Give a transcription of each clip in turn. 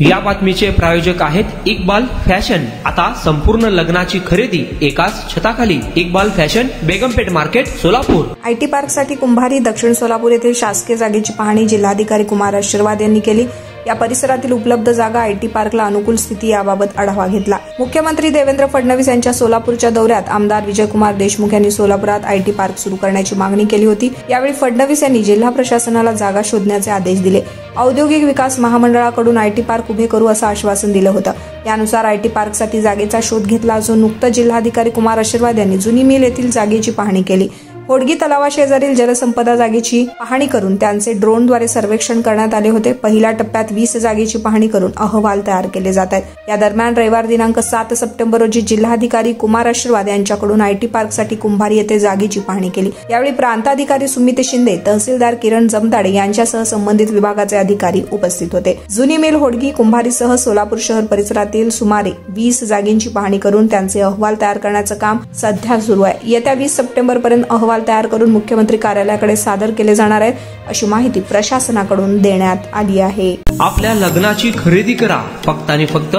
या बातमीचे प्रायोजक आहेत इक्बाल फॅशन। आता संपूर्ण लग्नाची खरेदी एकाच छताखाली। Iqbal fashion, Begampeth market, Solapur. IT पार्कसाठी कुंभारी दक्षिण सोलापूर येथील शासकीय जागेची पाहणी जिल्हाधिकारी कुमार आशीर्वाद यांनी केली। या परिसरातील उपलब्ध जागा आयटी पार्कला अनुकूल स्थिती याबाबत आढावा घेतला। मुख्यमंत्री देवेंद्र फडणवीस यांच्या सोलापूरच्या दौऱ्यात आमदार विजयकुमार देशमुख यांनी सोलापुरात आयटी पार्क सुरू करण्याची मागणी केली होती। यावेळी फडणवीस यांनी जिल्हा प्रशासनाला जागा शोधण्याचे आदेश दिले। औद्योगिक विकास महामंडळाकडून आयटी पार्क उभे करू असं आश्वासन दिलं होतं। यानुसार आयटी पार्कसाठी जागेचा शोध घेतला असून नुकतंच जिल्हाधिकारी कुमार आशीर्वाद यांनी जुनी मिल येथील जागेची पाहणी केली। होडगी तलावाशेजारील जलसंपदा जागेची पाहणी करून त्यांचे ड्रोनद्वारे सर्वेक्षण करण्यात आले होते। पहिल्या टप्प्यात 20 जागेची पाहणी करून अहवाल तयार केले जात आहेत। या दरम्यान रविवार दिनांक 7 सप्टेंबर रोजी जिल्हाधिकारी कुमार आशीर्वाद यांच्याकडून आयटी पार्कसाठी कुंभारी येथे जागेची पाहणी केली। यावेळी प्रांताधिकारी सुमित शिंदे, तहसीलदार किरण जमताडे यांच्यासह संबंधित विभागाचे अधिकारी उपस्थित होते। जुनी मिल, होडगी, कुंभारीसह सोलापूर शहर परिसरातील सुमारे 20 जागेची पाहणी करून त्यांचे अहवाल तयार करण्याचं काम सध्या सुरू आहे। येत्या 20 सप्टेंबर पर्यंत अहवाल तयार करून मुख्यमंत्री कार्यालयाकडे सादर केले जाणार आहेत, अशी माहिती प्रशासनाकडून देण्यात आली आहे। आपल्या लग्नाची खरेदी करा फक्त आणि फक्त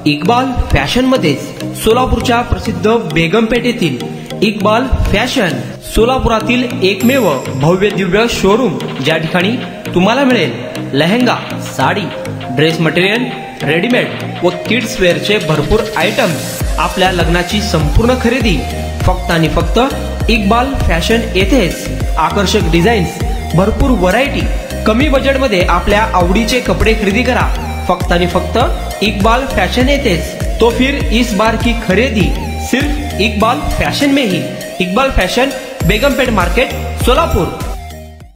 इक्बाल फॅशन मध्ये। सोलापूरच्या प्रसिद्ध बेगमपेठ येथील इक्बाल फॅशन सोलापुरातील एकमेव भव्य दिव्य शोरूम, ज्या ठिकाणी तुम्हाला मिळेल lehenga, sari, dress material, readymade व किड्स वेअरचे भरपूर आयटम्स। आपल्या लग्नाची संपूर्ण खरेदी फक्त आणि फक्त इक्बाल फॅशन येथेच। आकर्षक डिझाईन्स, भरपूर व्हरायटी, कमी बजेटमध्ये आपल्या आवडीचे कपडे खरेदी करा फक्त आणि फक्त इक्बाल फॅशन येथेच। तो फिर इस बार की खरेदी सिर्फ इक्बाल फैशन में ही। Iqbal fashion, Begumpeth market, Solapur.